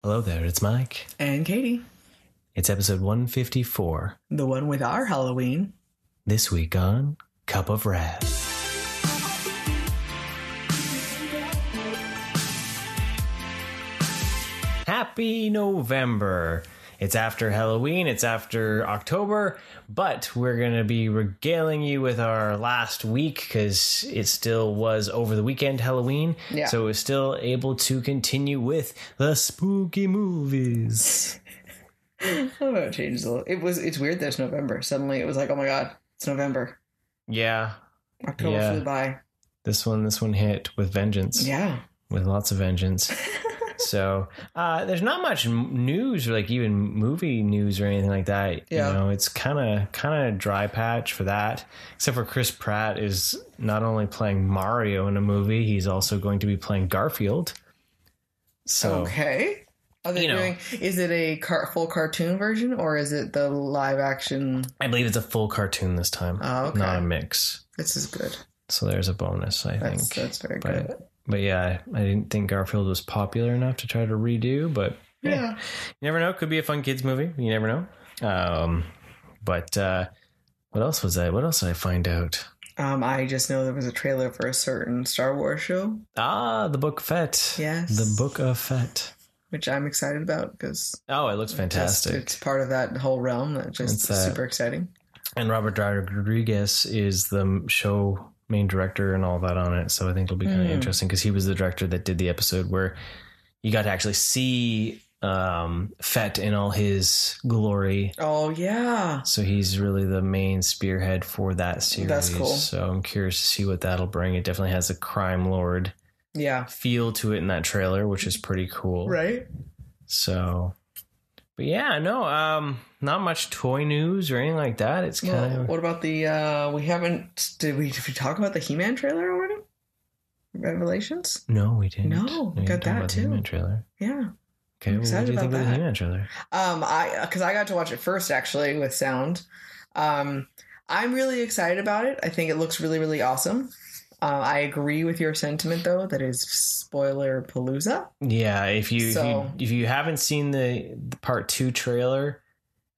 Hello there, it's Mike. And Katie. It's episode 154. The one with our Halloween. This week on Cup of Wrath. Happy November. It's after Halloween, it's after October, but we're going to be regaling you with our last week because it still was over the weekend Halloween. Yeah. So we're still able to continue with the spooky movies. I don't know, it changed a little. It's weird that it's November. Suddenly it was like, oh my God, it's November. Yeah. October flew by. This one hit with vengeance. Yeah. With lots of vengeance. So there's not much news or like even movie news or anything like that. Yeah. You know, it's kind of dry patch for that. Except for Chris Pratt is not only playing Mario in a movie, he's also going to be playing Garfield. So okay. Are they doing? Is it a full cartoon version or is it the live action? I believe it's a full cartoon this time. Oh, okay. Not a mix. This is good. So there's a bonus, I think. That's very good. But yeah, I didn't think Garfield was popular enough to try to redo, but yeah. You never know. Could be a fun kids movie. You never know. But what else was that? What else did I find out? I just know there was a trailer for a certain Star Wars show. The Book of Fett. Yes. The Book of Fett. Which I'm excited about because... Oh, it looks fantastic. It's part of that whole realm that's just super exciting. And Robert Rodriguez is the show main director and all that on it, so I think it'll be kind of interesting because he was the director that did the episode where you got to actually see Fett in all his glory. Oh yeah, so he's really the main spearhead for that series. That's cool. So I'm curious to see what that'll bring. It definitely has a crime lord feel to it in that trailer, which is pretty cool, right? So but yeah, no, not much toy news or anything like that. It's kind of... What about the, did we talk about the He-Man trailer already? Revelations? No, we didn't. No, we got that too. The He-Man trailer. Yeah. Okay, what do you think about the He-Man trailer? Because I got to watch it first, actually, with sound. I'm really excited about it. I think it looks really, really awesome. I agree with your sentiment, though, that is spoiler palooza. Yeah, if you haven't seen the part 2 trailer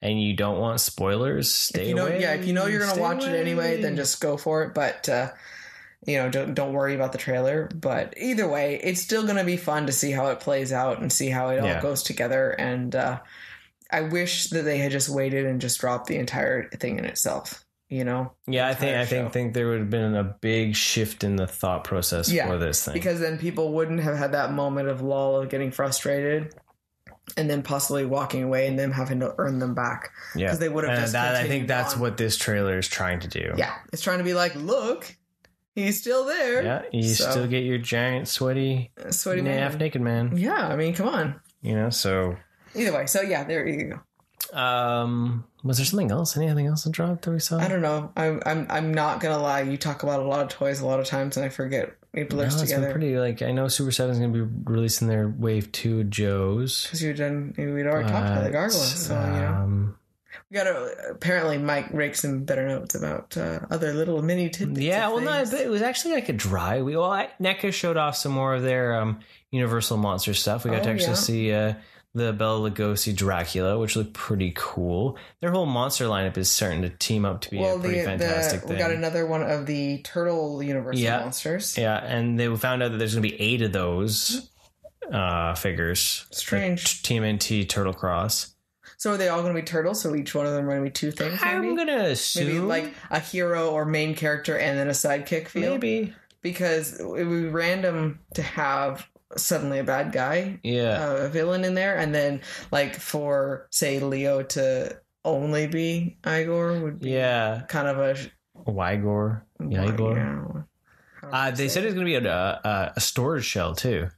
and you don't want spoilers, stay away. Yeah, if you know you're going to watch it anyway, then just go for it. But don't worry about the trailer. But either way, it's still going to be fun to see how it plays out and see how it all goes together. And I wish that they had just waited and just dropped the entire thing in itself. Yeah, I think there would have been a big shift in the thought process for this thing, because then people wouldn't have had that moment of lull of getting frustrated and then possibly walking away and them having to earn them back. Yeah, because they would have just I think that's what this trailer is trying to do. Yeah, it's trying to be like, look, he's still there. Yeah, you still get your giant sweaty half naked man. Yeah, I mean, come on. So either way, so yeah, there you go. Was there something else? Anything else that dropped that we saw? I don't know. I'm not gonna lie. You talk about a lot of toys a lot of times, and I forget. It blurs together. Been pretty. I know Super 7's gonna be releasing their Wave 2 of Joe's. Because we'd already talked about the Gargoyles, so we gotta. Apparently, Mike rakes some better notes about other little mini tidbits. Yeah, well, no, it was actually like a dry. NECA showed off some more of their Universal Monster stuff. We got to actually see. The Bela Lugosi Dracula, which looked pretty cool. Their whole monster lineup is starting to team up to be a pretty fantastic thing. We got another one of the Turtle Universal Monsters. Yeah, and they found out that there's going to be 8 of those figures. Strange. TMNT Turtle Cross. So are they all going to be turtles? So each one of them are going to be 2 things, maybe? I'm going to assume. Maybe like a hero or main character and then a sidekick feel? Maybe. Because it would be random to have suddenly a bad guy, a villain in there, and then like for say Leo to only be Igor would be kind of a Igor. They said it's going to be a storage shell too.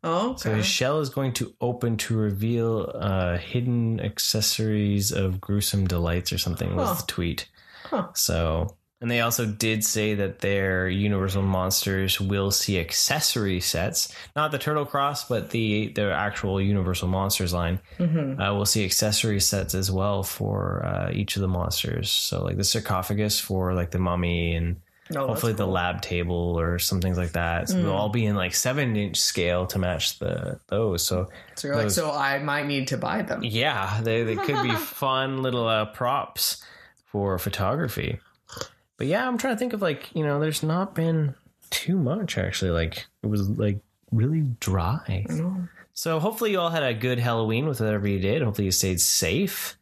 Oh, okay. So his shell is going to open to reveal hidden accessories of gruesome delights or something was the tweet. So. And they also did say that their Universal Monsters will see accessory sets, not the Turtle Cross, but their actual Universal Monsters line. We'll see accessory sets as well for each of the monsters. So like the sarcophagus for like the mummy and hopefully the lab table or some things like that. So they'll all be in like 7-inch scale to match those. So you're like, so I might need to buy them. Yeah, they could be fun little props for photography. But yeah, I'm trying to think of like, there's not been too much actually. Like it was like really dry. So hopefully you all had a good Halloween with whatever you did. Hopefully you stayed safe.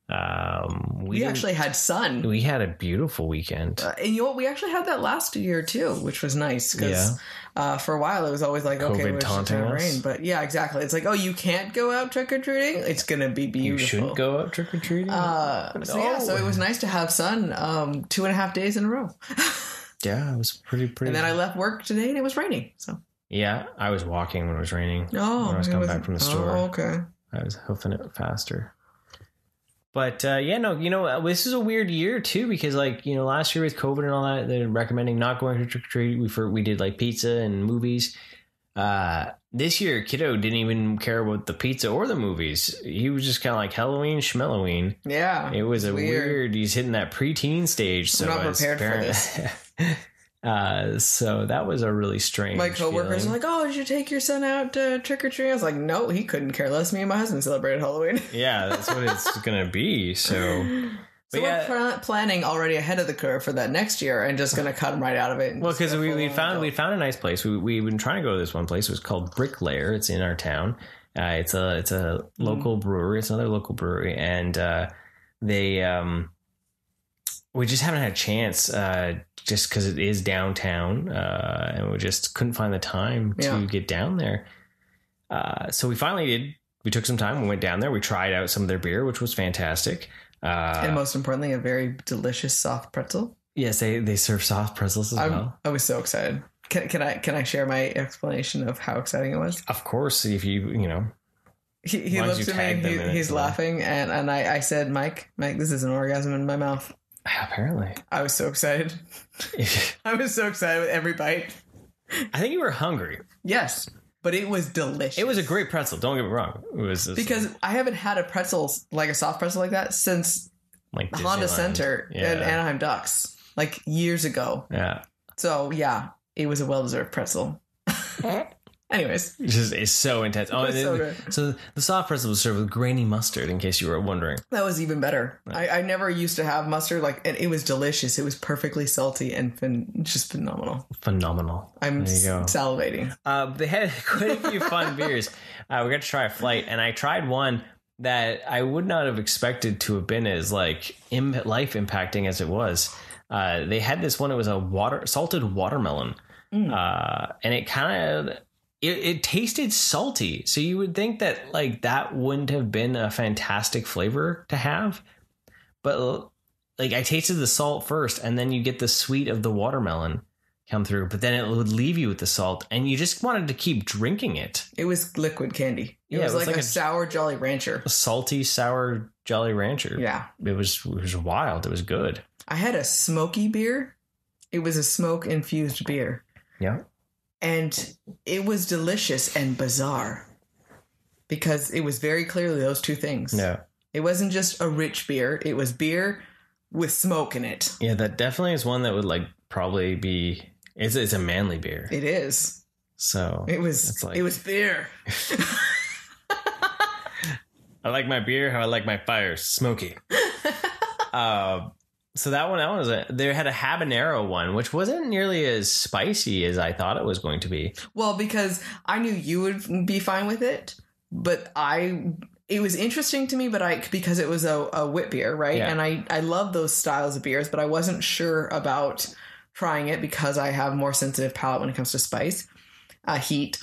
We actually had sun. We had a beautiful weekend. And you know what? We actually had that last year too, which was nice because for a while it was always like, okay, we're just going to rain. But yeah, exactly. It's like, oh, you can't go out trick-or-treating? It's going to be beautiful. You shouldn't go out trick-or-treating? So it was nice to have sun 2.5 days in a row. Yeah, it was pretty. And then I left work today and it was raining. So yeah, I was walking when it was raining. When I was coming back from the store. Oh, okay. I was hoofing it faster. But this is a weird year too because last year with COVID and all that, they're recommending not going to trick or treat. We did like pizza and movies. This year, kiddo didn't even care about the pizza or the movies. He was just kind of like Halloween, schmelloween. Yeah, it was weird. He's hitting that preteen stage. So I'm not prepared for this. So that was a really strange. My coworkers were like, "Oh, did you take your son out to trick or treat?" I was like, "No, he couldn't care less. Me and my husband celebrated Halloween." Yeah, that's what it's gonna be. So we're planning already ahead of the curve for that next year, and just gonna cut him right out of it. Well, because we found a nice place. We've been trying to go to this one place. It was called Bricklayer. It's in our town. It's a local brewery. It's another local brewery, and we just haven't had a chance. Just because it is downtown, and we just couldn't find the time to get down there. So we finally did. We took some time. We went down there. We tried out some of their beer, which was fantastic. And most importantly, a very delicious soft pretzel. Yes, they serve soft pretzels as well. I was so excited. Can I share my explanation of how exciting it was? Of course, if you He looks at me. He's laughing, and I said, Mike, this is an orgasm in my mouth. Apparently. I was so excited. I was so excited with every bite. I think you were hungry. Yes, but it was delicious. It was a great pretzel. Don't get me wrong. It was because I haven't had a pretzel, like a soft pretzel like that, since like Honda Center and Anaheim Ducks, like years ago. Yeah. So yeah, it was a well-deserved pretzel. Anyways, it's so intense. Oh, so good. So the soft pretzel was served with grainy mustard, in case you were wondering. That was even better. Right. I never used to have mustard, and it was delicious. It was perfectly salty and just phenomenal. Phenomenal. I'm salivating. They had quite a few fun beers. We got to try a flight, and I tried one that I would not have expected to have been as life impacting as it was. They had this one. It was a salted watermelon, and it kind of. It tasted salty, so you would think that that wouldn't have been a fantastic flavor to have, but I tasted the salt first, and then you get the sweet of the watermelon come through, but then it would leave you with the salt, and you just wanted to keep drinking it. It was liquid candy. It was like a sour Jolly Rancher, a salty sour Jolly Rancher. Yeah, it was wild. It was good. I had a smoky beer. It was a smoke infused beer. Yeah. And it was delicious and bizarre because it was very clearly those two things. Yeah. It wasn't just a rich beer. It was beer with smoke in it. Yeah, that definitely is one that would probably be... It's a manly beer. It is. So... It was beer. I like my beer how I like my fires. Smoky. So that one was they had a habanero one, which wasn't nearly as spicy as I thought it was going to be. Well, because I knew you would be fine with it, but it was interesting to me, because it was a wit beer, right? Yeah. And I love those styles of beers, but I wasn't sure about trying it because I have more sensitive palate when it comes to spice, heat.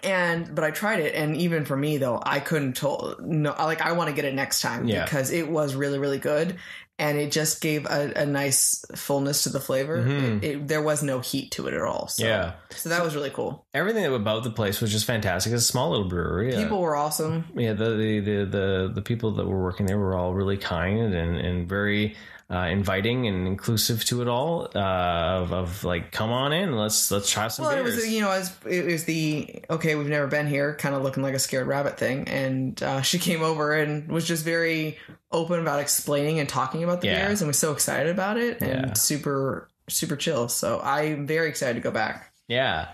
But I tried it, and even for me though, I couldn't I want to get it next time because it was really, really good. And it just gave a nice fullness to the flavor. Mm-hmm. There was no heat to it at all. So that was really cool. Everything about the place was just fantastic. It's a small little brewery. People were awesome. Yeah, the people that were working there were all really kind and very inviting and inclusive to it all. Of come on in, let's try some beers. It was the we've never been here, kind of looking like a scared rabbit thing, and she came over and was just very open about explaining and talking about the beers, and was so excited about it and super super chill. So I'm very excited to go back. Yeah.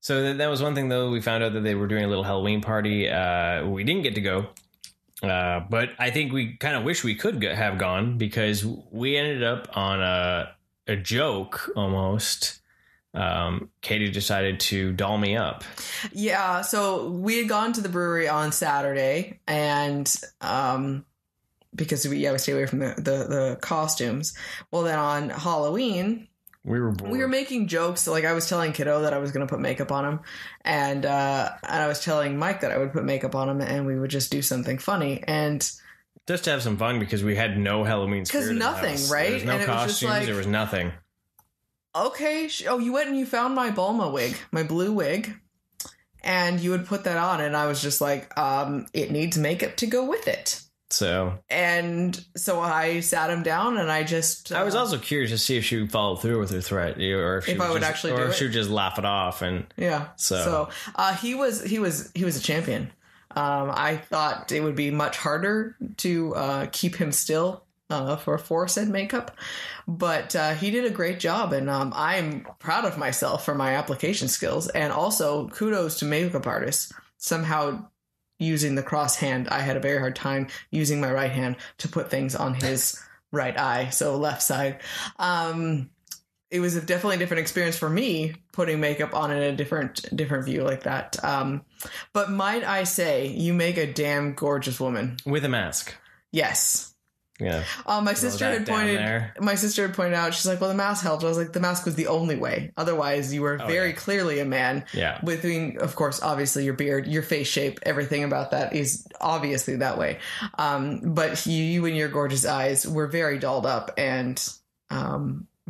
So that was one thing, though. We found out that they were doing a little Halloween party. We didn't get to go. But I think we kind of wish we could have gone, because we ended up on a joke almost. Katie decided to doll me up. Yeah. So we had gone to the brewery on Saturday, and because we stayed away from the costumes. Well, then on Halloween, we were making jokes. Like, I was telling Kiddo that I was going to put makeup on him, and I was telling Mike that I would put makeup on him, and we would just do something funny, and just to have some fun, because we had no Halloween spirit. Because nothing, right? There was no and costumes. There was nothing. Okay. You went and you found my Bulma wig, my blue wig, and you would put that on, and I was just like, it needs makeup to go with it. So I sat him down, and I just... I was also curious to see if she would follow through with her threat, or if I would actually do it, or if she would just laugh it off. And yeah, so he was a champion. I thought it would be much harder to keep him still for said makeup, but he did a great job, and I'm proud of myself for my application skills, and also kudos to makeup artists. Somehow, using the cross hand, I had a very hard time using my right hand to put things on his right eye, so left side. It was definitely a different experience for me putting makeup on in a different view like that. But might I say, you make a damn gorgeous woman with a mask. Yes. Yeah. My sister had pointed out, she's like, well, the mask helped. I was like, the mask was the only way. Otherwise, you were very clearly a man. Yeah. With, of course, obviously your beard, your face shape, everything about that is obviously that way. But you and your gorgeous eyes were very dolled up, and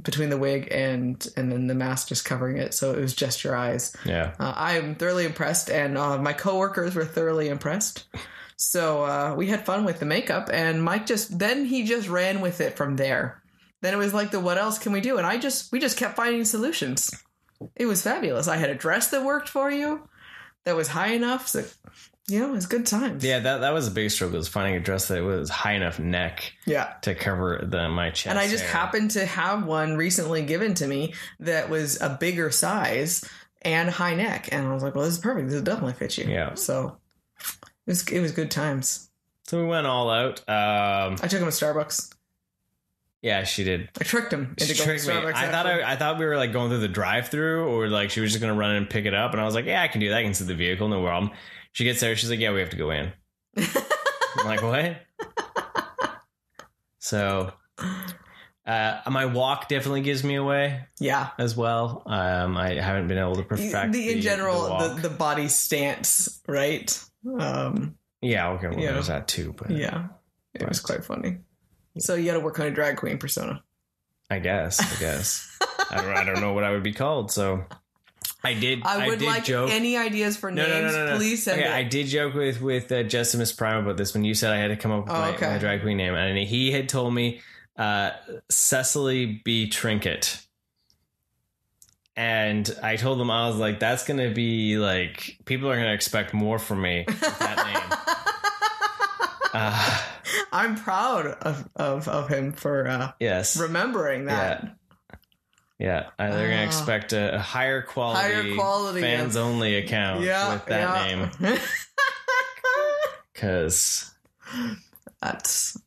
between the wig and then the mask just covering it. So it was just your eyes. Yeah. I'm thoroughly impressed, and my coworkers were thoroughly impressed. So we had fun with the makeup, and Mike just ran with it from there. Then it was like what else can we do? And we just kept finding solutions. It was fabulous. I had a dress that worked for you, that was high enough. So, it was good times. Yeah, that was a big struggle, was finding a dress that was high enough neck to cover my chest. And I just happened to have one recently given to me that was a bigger size and high neck. And I was like, well, this is perfect. This will definitely fit you. Yeah. So... It was good times. So we went all out. I took him to Starbucks. Yeah, she did. I tricked him into going to Starbucks. I thought we were like going through the drive-through, or like she was just going to run in and pick it up. And I was like, yeah, I can do that. I can sit the vehicle, no problem. She gets there. She's like, yeah, we have to go in. I'm like, what? So my walk definitely gives me away. Yeah. As well. I haven't been able to perfect the body stance, right? Yeah, okay, well, there's that too, but it was quite funny. So you got to work on a drag queen persona. I guess. I don't know what I would be called, so I did like joke. Any ideas for names? No. Please send it. I did joke with Justice Prime about this when you said I had to come up with my drag queen name, and he had told me Cecily B. Trinket. And I told them, I was like, that's going to be like, people are going to expect more from me with that name. I'm proud of him for remembering that. Yeah. They're going to expect a higher quality fans only account with that name. Because that's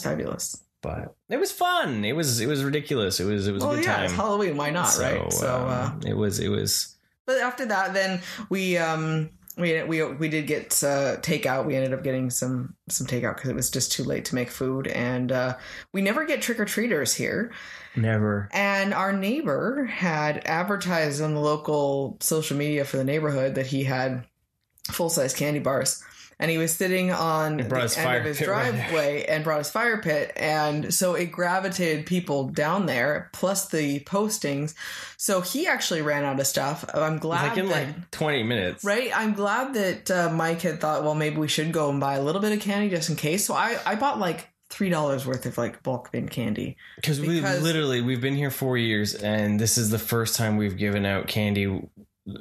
fabulous. But it was fun. It was ridiculous. It was a good time. It's Halloween. Why not? Right. So it was. But after that, then we did get takeout. We ended up getting some takeout because it was just too late to make food, and we never get trick or treaters here. Never. And our neighbor had advertised on the local social media for the neighborhood that he had full-size candy bars. And he was sitting on the end of his driveway and brought his fire pit. And so it gravitated people down there, plus the postings. So he actually ran out of stuff. I'm glad like 20 minutes. Right? I'm glad that Mike had thought, well, maybe we should go and buy a little bit of candy just in case. So I bought like $3 worth of like bulk bin candy. Because we've been here 4 years, and this is the first time we've given out candy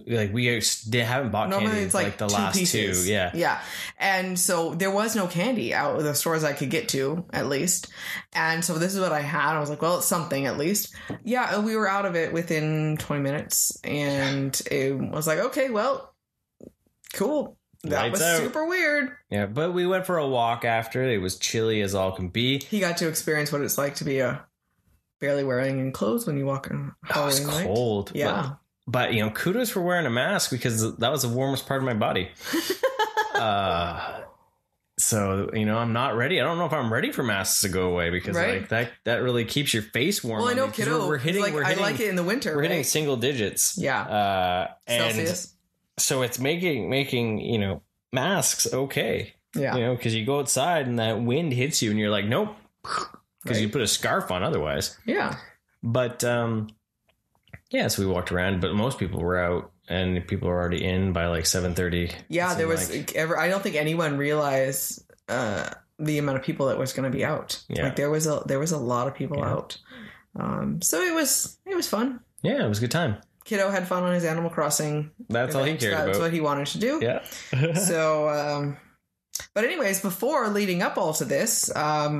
like we haven't bought normally candy it's like the two last pieces. 2. Yeah. And so there was no candy out of the stores I could get to, at least. And so this is what I had. I was like, well, it's something at least. Yeah, we were out of it within 20 minutes. And it was like, okay, well, cool. That Lights was out. super weird. Yeah, but we went for a walk after. It was chilly as all can be. He got to experience what it's like to be barely wearing any clothes when you walk on Halloween night. It was cold. Yeah. But, kudos for wearing a mask because that was the warmest part of my body. So, I'm not ready. I don't know if I'm ready for masks to go away because that really keeps your face warm. Well, I know, kiddo. We're hitting, I like it in the winter. We're hitting single digits. Yeah. Celsius. So it's making, masks okay. Yeah. Because you go outside and that wind hits you and you're like, nope. Because you put a scarf on otherwise. Yeah. But, so we walked around, but most people were out and people were already in by like 7:30. Yeah, there was I don't think anyone realized the amount of people that was going to be out. Yeah. Like there was a lot of people out. So it was fun. Yeah, it was a good time. Kiddo had fun on his Animal Crossing. That's all he cared about. That's what he wanted to do. Yeah. So, but anyways, before leading up all to this,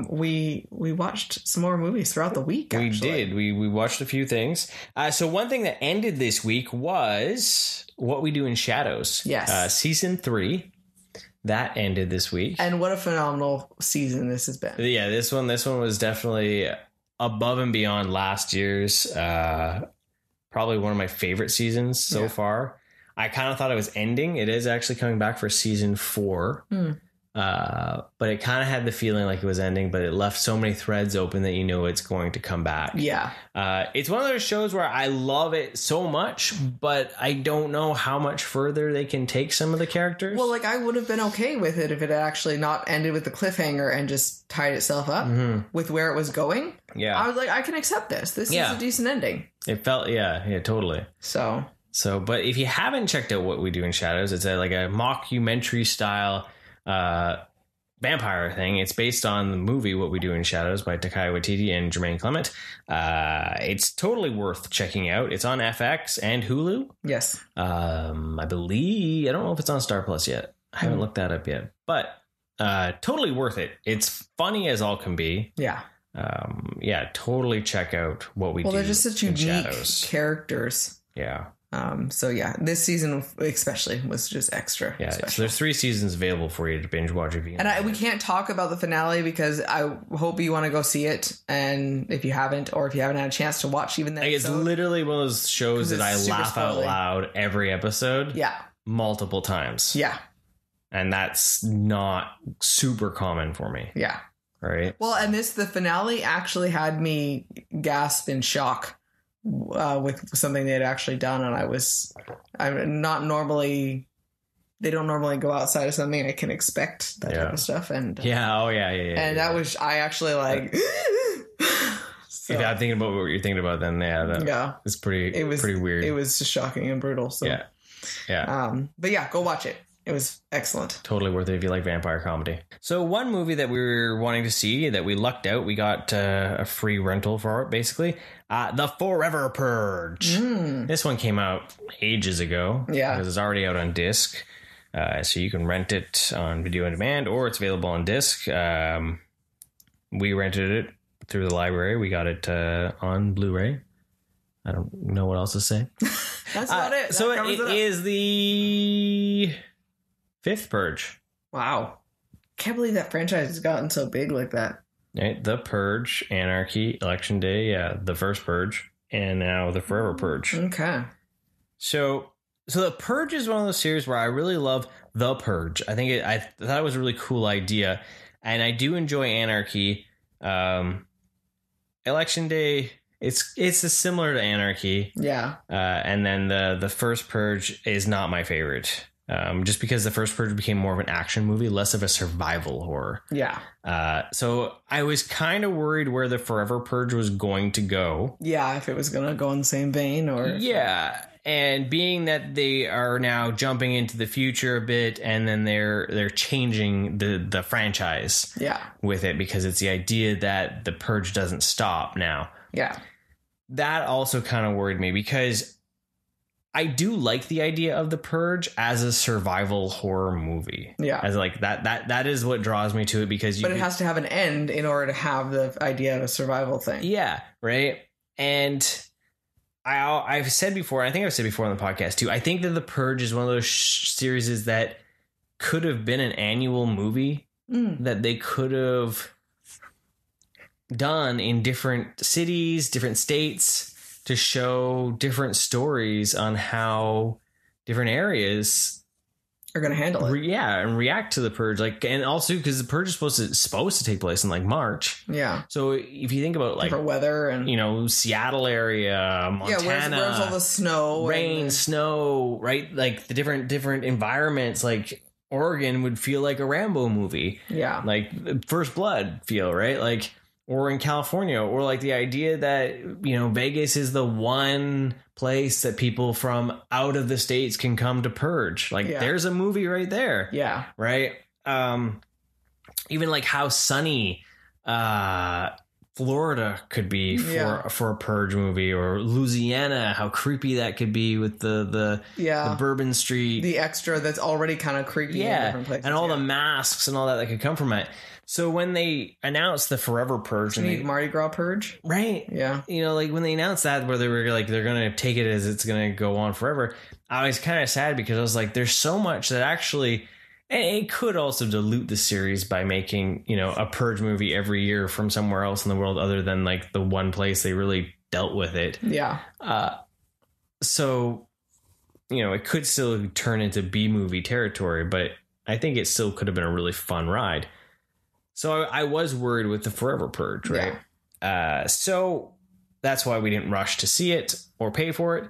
we watched some more movies throughout the week. Actually. We did. We watched a few things. So one thing that ended this week was What We Do in Shadows. Yes. Season 3. That ended this week. And what a phenomenal season this has been. Yeah, this one was definitely above and beyond last year's. Probably one of my favorite seasons so far. I kind of thought it was ending. It is actually coming back for season 4. But it kind of had the feeling like it was ending, but it left so many threads open that it's going to come back. Yeah. It's one of those shows where I love it so much, but I don't know how much further they can take some of the characters. Well, like I would have been okay with it if it had actually not ended with the cliffhanger and just tied itself up with where it was going. Yeah. I was like, I can accept this. This is a decent ending. It felt, totally. So, but if you haven't checked out What We Do in Shadows, it's like a mockumentary style vampire thing. It's based on the movie What We Do in Shadows by Taika Waititi and Jermaine Clement. It's totally worth checking out. It's on FX and Hulu. Yes. I believe, I don't know if it's on Star Plus yet. I haven't looked that up yet, but totally worth it. It's funny as all can be. Yeah. Totally check out What We Do in Shadows. Well, they're just such unique characters. Yeah. This season especially was just extra. Yeah, special. So there's 3 seasons available for you to binge watch if you. And we can't talk about the finale because I hope you want to go see it, and if you haven't, or if you haven't had a chance to watch even that, it's literally one of those shows that I laugh out loud every episode. Yeah, multiple times. Yeah, and that's not super common for me. Yeah, right. Well, and the finale actually had me gasp in shock. With something they had actually done, and I'm not normally, they don't normally go outside of something I can expect that type of stuff, and and that was, I actually like so, if I'm thinking about what you're thinking about, then it's pretty weird. It was just shocking and brutal. So but go watch it. It was excellent. Totally worth it if you like vampire comedy. So one movie that we were wanting to see that we lucked out, we got a free rental for it, basically. The Forever Purge. This one came out ages ago. Yeah. Because it's already out on disc. So you can rent it on video on demand, or it's available on disc. We rented it through the library. We got it on Blu-ray. I don't know what else to say. That's about it. So it is the 5th Purge. Wow. Can't believe that franchise has gotten so big like that. Right? The Purge, Anarchy, Election Day, the first Purge, and now the Forever Purge. Okay. So the Purge is one of those series where I really love The Purge. I thought it was a really cool idea, and I do enjoy Anarchy. Election Day, it's similar to Anarchy. Yeah. And then the first Purge is not my favorite. Just because the first Purge became more of an action movie, less of a survival horror. Yeah. So I was kind of worried where the Forever Purge was going to go. Yeah, if it was going to go in the same vein or... Yeah, and being that they are now jumping into the future a bit, and then they're changing the franchise with it, because it's the idea that the Purge doesn't stop now. Yeah. That also kind of worried me, because I do like the idea of The Purge as a survival horror movie. Yeah. As like that is what draws me to it, because But it has to have an end in order to have the idea of a survival thing. Yeah, right? And I've said before, I think I've said before on the podcast too, I think that The Purge is one of those series that could have been an annual movie that they could have done in different cities, different states, to show different stories on how different areas are going to handle it. And react to The Purge. Like, and also because The Purge is supposed to take place in like March. Yeah. So if you think about like different weather and Seattle area, Montana, where's all the snow, rain, snow, right? Like the different environments. Like Oregon would feel like a Rambo movie. Yeah. Like First Blood feel, right? Like, or in California, or like the idea that, Vegas is the one place that people from out of the States can come to purge. Like there's a movie right there. Yeah. Right. Even like how sunny, Florida could be for a purge movie, or Louisiana, how creepy that could be with the Bourbon Street, the extra that's already kind of creepy in different places, and all the masks and all that could come from it. So when they announced the Forever Purge, and Mardi Gras Purge, right? Yeah, like when they announced that, where they were like they're going to take it as it's going to go on forever, I was kind of sad, because I was like, there's so much that actually. And it could also dilute the series by making, a Purge movie every year from somewhere else in the world other than like the one place they really dealt with it. Yeah. So, it could still turn into B-movie territory, but I think it still could have been a really fun ride. So I was worried with the Forever Purge, right? Yeah. So that's why we didn't rush to see it or pay for it.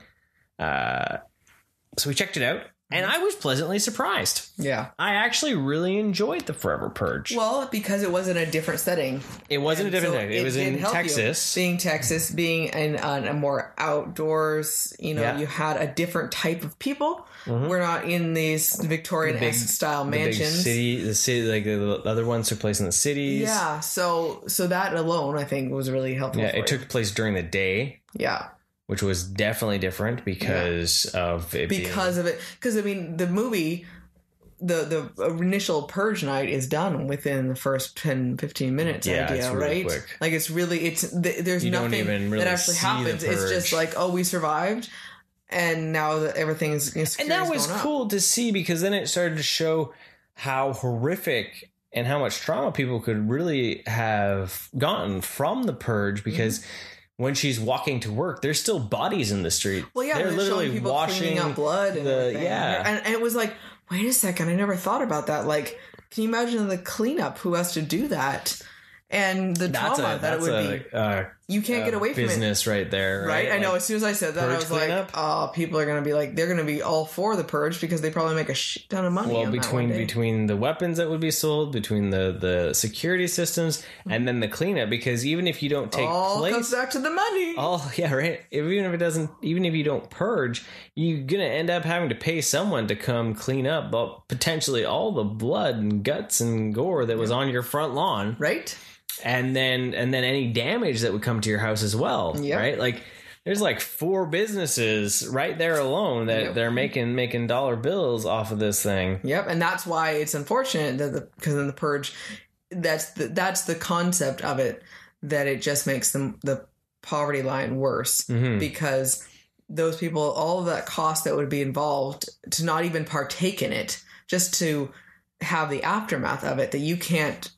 So we checked it out. And I was pleasantly surprised. Yeah. I actually really enjoyed the Forever Purge. Well, because it was in a different setting. It wasn't a different setting. It was in Texas. Being Texas, being in a more outdoors, you had a different type of people. Mm-hmm. We're not in these Victorian-esque style mansions. The city, like the other ones took place in the cities. Yeah. So that alone, I think, was really helpful. Yeah, it took place during the day. Yeah. Which was definitely different because of it. Because I mean, the movie, the initial Purge night is done within the first 10, 15 minutes. It's really right? Quick. Like there's nothing that actually happens. It's just like, oh, we survived, and now that everything's and that was cool to see, because then it started to show how horrific and how much trauma people could really have gotten from the Purge, because. Mm-hmm. When she's walking to work, there's still bodies in the street. Well, yeah, they're literally people washing up blood and everything. And it was like, wait a second, I never thought about that. Like, can you imagine the cleanup? Who has to do that? And the trauma that it would be. You can't get away from business right there. Right? I know. Like, as soon as I said that, I was like, oh, people are going to be like, they're going to be all for the Purge, because they probably make a shit ton of money. Well, between the weapons that would be sold, between the security systems, and then the cleanup, because even if you don't take place, comes back to the money. Oh, yeah, right. Even if you don't purge, you're going to end up having to pay someone to come clean up potentially all the blood and guts and gore that was on your front lawn. Right. And then any damage that would come to your house as well, right? Like, there's like 4 businesses right there alone that they're making dollar bills off of this thing. Yep, and that's why it's unfortunate that because in the Purge, that's the concept of it, that it just makes the poverty line worse, because those people, all of that cost that would be involved to not even partake in it, just to have the aftermath of it that you can't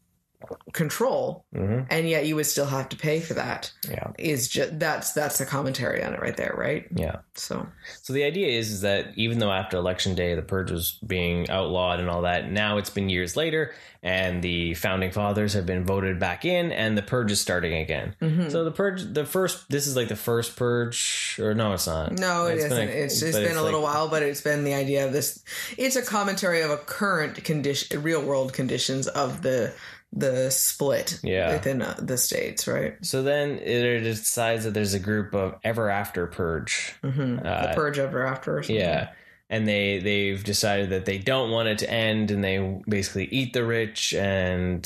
control, and yet you would still have to pay for that. Is just that's the commentary on it right there, right? So the idea is that even though after Election Day the Purge was being outlawed and all that, now it's been years later, and the founding fathers have been voted back in, and the Purge is starting again. So the Purge, this is like the first Purge, or no, it's not. No, it isn't. It's been a little while, but it's been the idea of this. It's a commentary of a current condition, real world conditions of the split within the states, right? So then it decides that there's a group of Ever After Purge. The Purge Ever After or something. Yeah. And they've decided that they don't want it to end, and they basically eat the rich and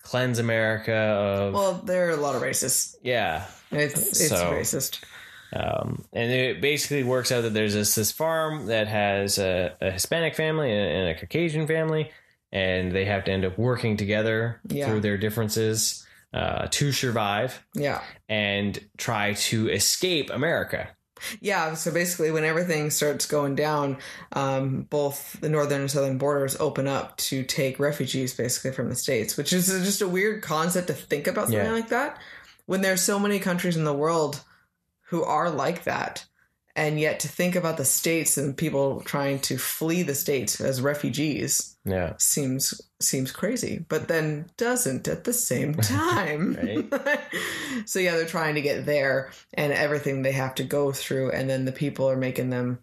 cleanse America of... Well, there are a lot of racists. Yeah. It's racist. And it basically works out that there's this farm that has a Hispanic family and a Caucasian family, and they have to end up working together through their differences to survive and try to escape America. Yeah, so basically when everything starts going down, both the northern and southern borders open up to take refugees basically from the States, which is just a weird concept to think about something like that when there's so many countries in the world who are like that. And yet to think about the States and people trying to flee the States as refugees seems crazy, but then doesn't at the same time. So they're trying to get there and everything they have to go through. And then the people are making them,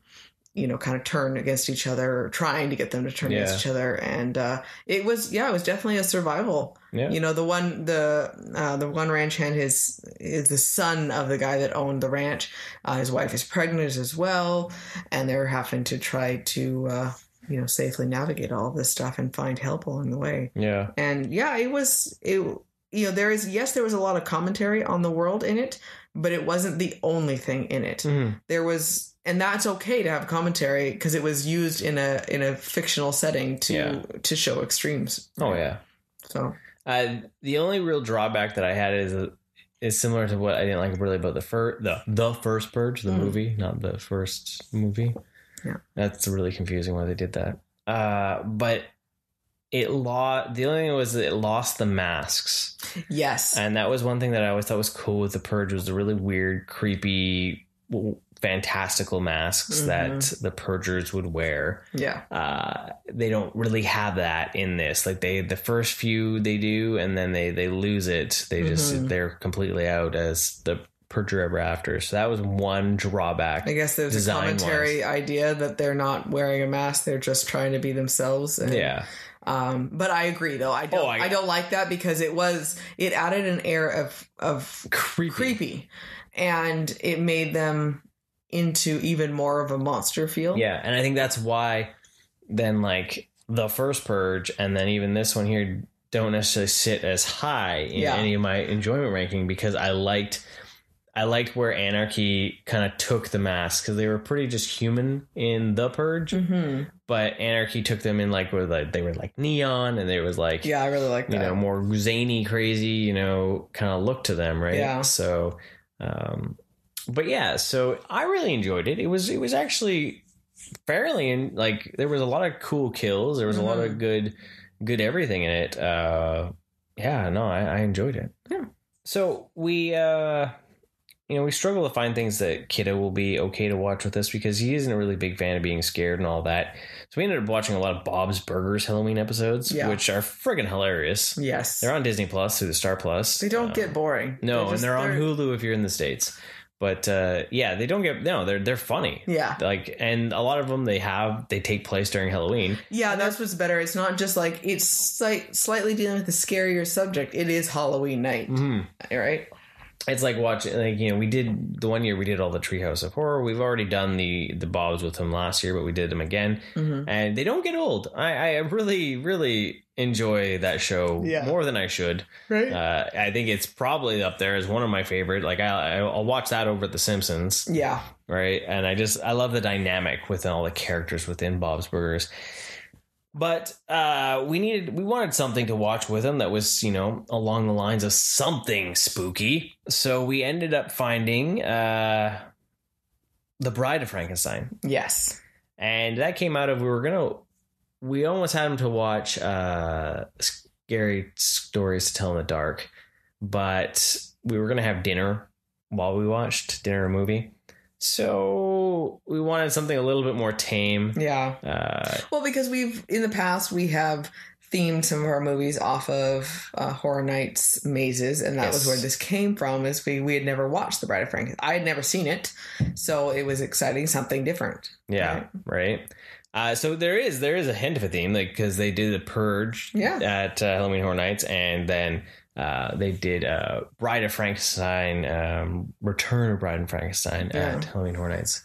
kind of turn against each other, or trying to get them to turn against each other. And it was definitely a survival. Yeah. The one ranch hand is the son of the guy that owned the ranch. His wife is pregnant as well, and they're having to try to safely navigate all of this stuff and find help along the way. Yeah. And there was a lot of commentary on the world in it, but it wasn't the only thing in it. Mm-hmm. There was, and that's okay to have commentary because it was used in a fictional setting to show extremes. Right? Oh yeah. So the only real drawback that I had is similar to what I didn't like really about the first Purge, the movie, not the first movie. Yeah, that's really confusing why they did that. But the only thing was that it lost the masks. Yes, and that was one thing that I always thought was cool with the Purge was the really weird, creepy, fantastical masks that the Purgers would wear. Yeah, they don't really have that in this. Like the first few they do, and then they lose it. They're completely out as the Purger ever after. So that was one drawback. I guess there's a commentary idea that they're not wearing a mask, they're just trying to be themselves. And, but I agree though. I don't like that because it added an air of creepy and it made them into even more of a monster feel. Yeah, and I think that's why then like the first Purge and then even this one here don't necessarily sit as high in any of my enjoyment ranking because I liked where Anarchy kind of took the mask because they were pretty just human in the Purge, but Anarchy took them in like where they were like neon and there was like I really like that more zany, crazy kind of look to them, right? Yeah. So, but so I really enjoyed it. It was actually fairly like there was a lot of cool kills. There was a lot of good everything in it. I enjoyed it. Yeah. So we we struggle to find things that Kiddo will be okay to watch with us because he isn't a really big fan of being scared and all that. So we ended up watching a lot of Bob's Burgers Halloween episodes, which are friggin' hilarious. Yes. They're on Disney Plus through the Star Plus. They don't get boring. No, and they're on Hulu if you're in the States. But they don't get they're funny. Yeah. Like, and a lot of them they take place during Halloween. Yeah, that's what's better. It's not just like it's like slightly dealing with a scarier subject. It is Halloween night. Mm-hmm. Right? It's like watching, we did the one year we did all the Treehouse of Horror. We've already done the Bobs with them last year, but we did them again, and they don't get old. I really, really enjoy that show more than I should. Right. I think it's probably up there as one of my favorite. Like I'll watch that over The Simpsons. Yeah. Right. And I love the dynamic within all the characters within Bob's Burgers. But we wanted something to watch with them that was, along the lines of something spooky. So we ended up finding The Bride of Frankenstein. Yes. And that came out of, we almost had him to watch Scary Stories to Tell in the Dark. But we were going to have dinner while we watched a movie. So we wanted something a little bit more tame. Yeah. Well, because in the past we have themed some of our movies off of Horror Nights mazes, and that was where this came from. Is we had never watched The Bride of Frankenstein. I had never seen it, so it was exciting, something different. Yeah. Right. So there is a hint of a theme, like because they did The Purge at Halloween Horror Nights, and then. They did Bride of Frankenstein, Return of Bride of Frankenstein at Halloween Horror Nights.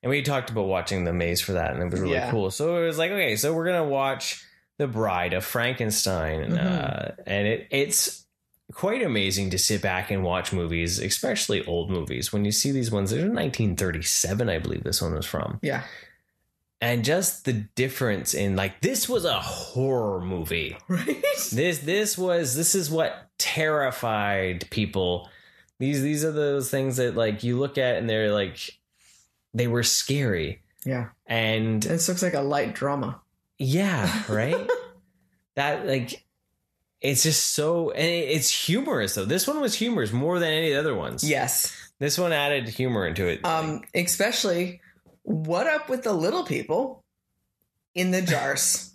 And we talked about watching the maze for that, and it was really cool. So it was like, okay, so we're going to watch The Bride of Frankenstein. And it's quite amazing to sit back and watch movies, especially old movies. When you see these ones, they're 1937, I believe this one was from. Yeah. And just the difference in, like, this was a horror movie. Right? This is what terrified people. These are those things that, like, you look at and they're like, they were scary. Yeah. And this looks like a light drama. Yeah, right? That, like, it's just so, and it's humorous, though. This one was humorous more than any of the other ones. Yes. This one added humor into it. Especially, what up with the little people in the jars?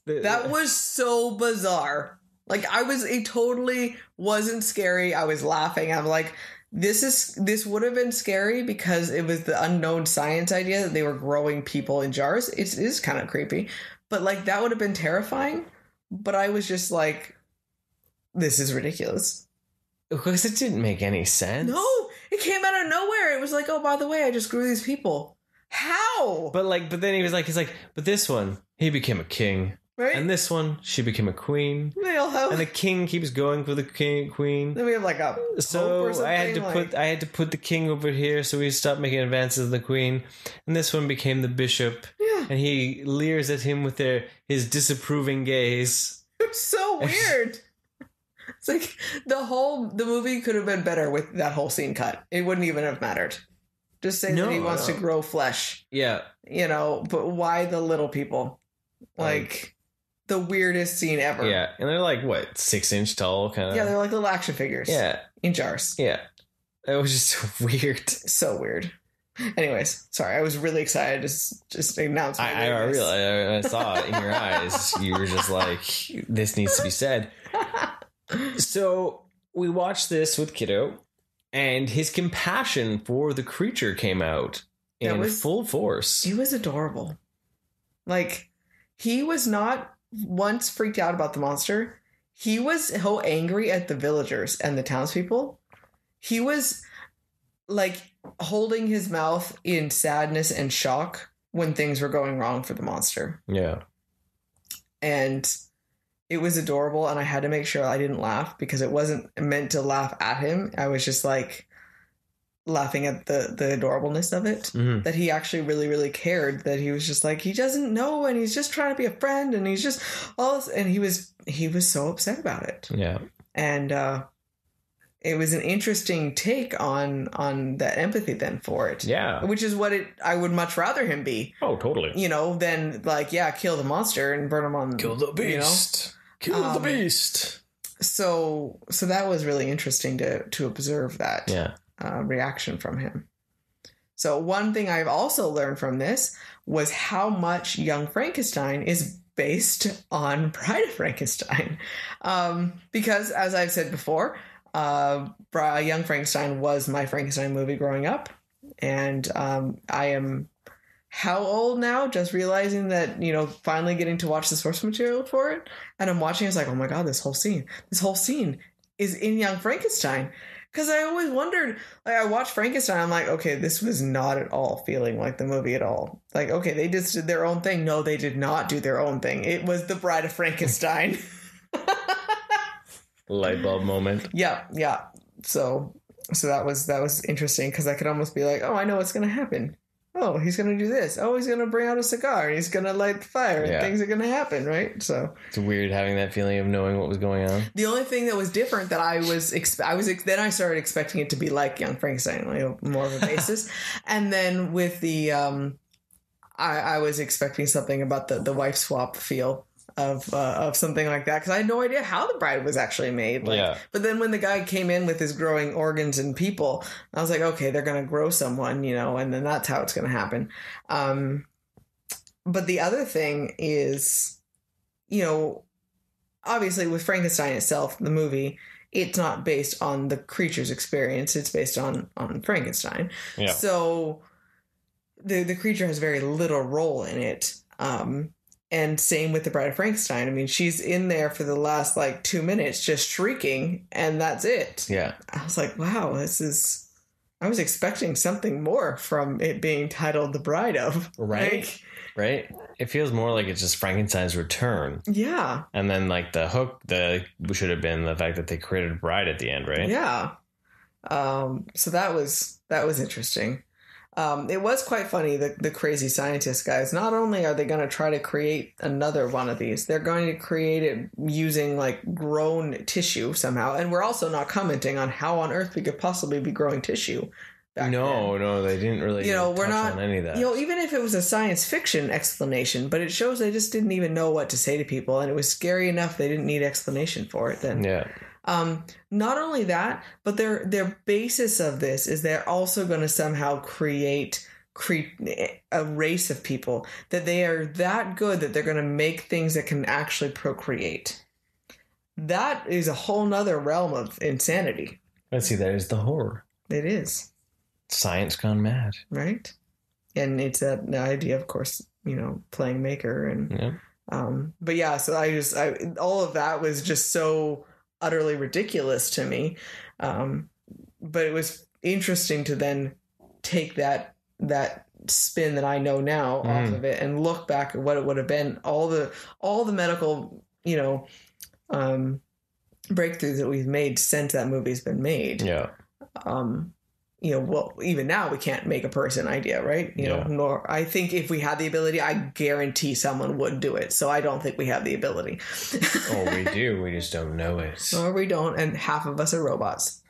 That was so bizarre. Like, it totally wasn't scary. I was laughing. I'm like, this would have been scary because it was the unknown science idea that they were growing people in jars. It is kind of creepy, but, like, that would have been terrifying. But I was just like, this is ridiculous. Because it didn't make any sense. No, it came out of nowhere. It was like, oh, by the way, I just grew these people. How? But then he's like, but this one, he became a king. Right? And this one, she became a queen. They all have. And the king keeps going for the queen. Then we have like a. So I had to put the king over here, so we stopped making advances of the queen. And this one became the bishop. Yeah. And he leers at him with his disapproving gaze. It's so weird. It's like the movie could have been better with that whole scene cut. It wouldn't even have mattered. Just say that he wants to grow flesh. Yeah. But why the little people? Like, the weirdest scene ever. Yeah. And they're like, what, 6-inch tall kind of? Yeah, they're like little action figures. Yeah. In jars. Yeah. It was just so weird. So weird. Anyways, sorry, I was really excited to just announce. I realized, I saw it in your eyes. You were just like, this needs to be said. So we watched this with Kiddo, and his compassion for the creature came out in full force. It was adorable. Like, he was not once freaked out about the monster. He was so angry at the villagers and the townspeople. He was, like, holding his mouth in sadness and shock when things were going wrong for the monster. Yeah. And it was adorable, and I had to make sure I didn't laugh because it wasn't meant to laugh at him. I was just, like, laughing at the adorableness of it. Mm-hmm. That he actually really, really cared. That he was just like, he doesn't know, and he's just trying to be a friend, and he's just all this, and he was so upset about it. Yeah. And it was an interesting take on that empathy then for it. Yeah. Which is what I would much rather him be. Oh, totally. Than, like, yeah, kill the monster and burn him on. Kill the beast. Kill the beast. So that was really interesting to observe that reaction from him. So one thing I've also learned from this was how much Young Frankenstein is based on Bride of Frankenstein. Because, as I've said before, Young Frankenstein was my Frankenstein movie growing up. And I am how old now? Just realizing that, finally getting to watch the source material for it. And I'm watching, it's like, oh my God, this whole scene is in Young Frankenstein. Because I always wondered, like, I watched Frankenstein, I'm like, okay, this was not at all feeling like the movie at all. Like, okay, they just did their own thing. No, they did not do their own thing. It was the Bride of Frankenstein. Light bulb moment. Yeah. So that was interesting because I could almost be like, oh, I know what's going to happen. Oh, he's going to do this. Oh, he's going to bring out a cigar. He's going to light the fire. And things are going to happen, right? So it's weird having that feeling of knowing what was going on. The only thing that was different that then I started expecting it to be like Young Frankenstein, more of a basis. And then with the I was expecting something about the wife swap feel of something like that because I had no idea how the bride was actually made. But then when the guy came in with his growing organs and people, I was like, okay, they're going to grow someone, and then that's how it's going to happen. But the other thing is, obviously with Frankenstein itself, the movie, it's not based on the creature's experience. It's based on Frankenstein. Yeah. So the creature has very little role in it. And same with the Bride of Frankenstein. I mean, she's in there for the last 2 minutes just shrieking, and that's it. Yeah. I was like, wow, I was expecting something more from it being titled The Bride of. Right. Right. It feels more like it's just Frankenstein's return. Yeah. And then like the hook, should have been the fact that they created a bride at the end, right? Yeah. So that was interesting. It was quite funny, the crazy scientist guys. Not only are they going to try to create another one of these, they're going to create it using like grown tissue somehow. And we're also not commenting on how on earth we could possibly be growing tissue. No, they didn't really we're not on any of that. Even if it was a science fiction explanation, but it shows they just didn't even know what to say to people. And it was scary enough they didn't need explanation for it then. Yeah. Not only that, but their basis of this is they're also going to somehow create a race of people that they are that good that they're going to make things that can actually procreate. That is a whole nother realm of insanity. I see. That is the horror. It is. Science gone mad. Right. And it's the idea, of course, playing maker and, but yeah, so all of that was just so utterly ridiculous to me. But it was interesting to then take that spin that I know now off of it and look back at what it would have been, all the medical, breakthroughs that we've made since that movie's been made. Yeah. Well, even now we can't make a person idea, right? Nor I think if we had the ability, I guarantee someone would do it. So I don't think we have the ability. Oh, we do. We just don't know it. Or we don't. And half of us are robots.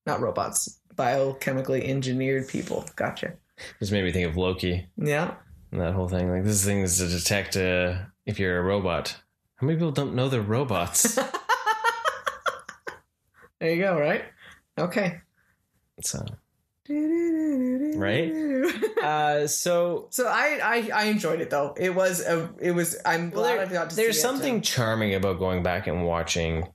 Not robots. Biochemically engineered people. Gotcha. Just made me think of Loki. Yeah. And that whole thing. Like, this thing is to detect if you're a robot. How many people don't know they're robots? There you go, right? Okay. So, right? So I enjoyed it though. I'm glad I got to see it. There's something charming about going back and watching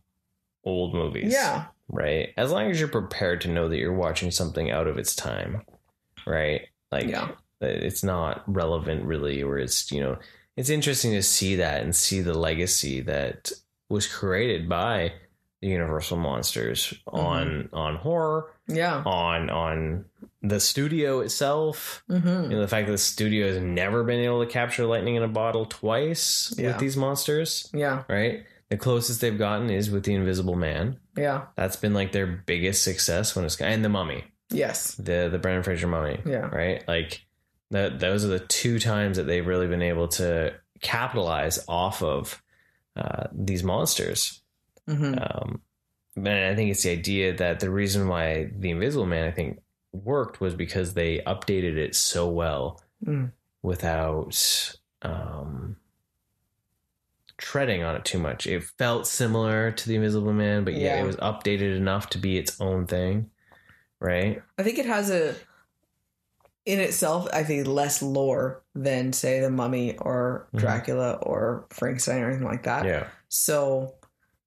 old movies. Yeah. Right? As long as you're prepared to know that you're watching something out of its time. Right? Like, it's not relevant really, or it's, it's interesting to see that and see the legacy that was created by the Universal monsters on horror, on the studio itself. The fact that the studio has never been able to capture lightning in a bottle twice with these monsters. Yeah, right. The closest they've gotten is with the Invisible Man. Yeah, that's been like their biggest success and the Mummy. Yes, the Brendan Fraser Mummy. Yeah, right. Like those are the two times that they've really been able to capitalize off of these monsters. And I think it's the idea that the reason why the Invisible Man, I think, worked was because they updated it so well without treading on it too much. It felt similar to the Invisible Man, but it was updated enough to be its own thing, right? I think it has in itself, I think, less lore than, say, the Mummy or Dracula or Frankenstein or anything like that. Yeah. So,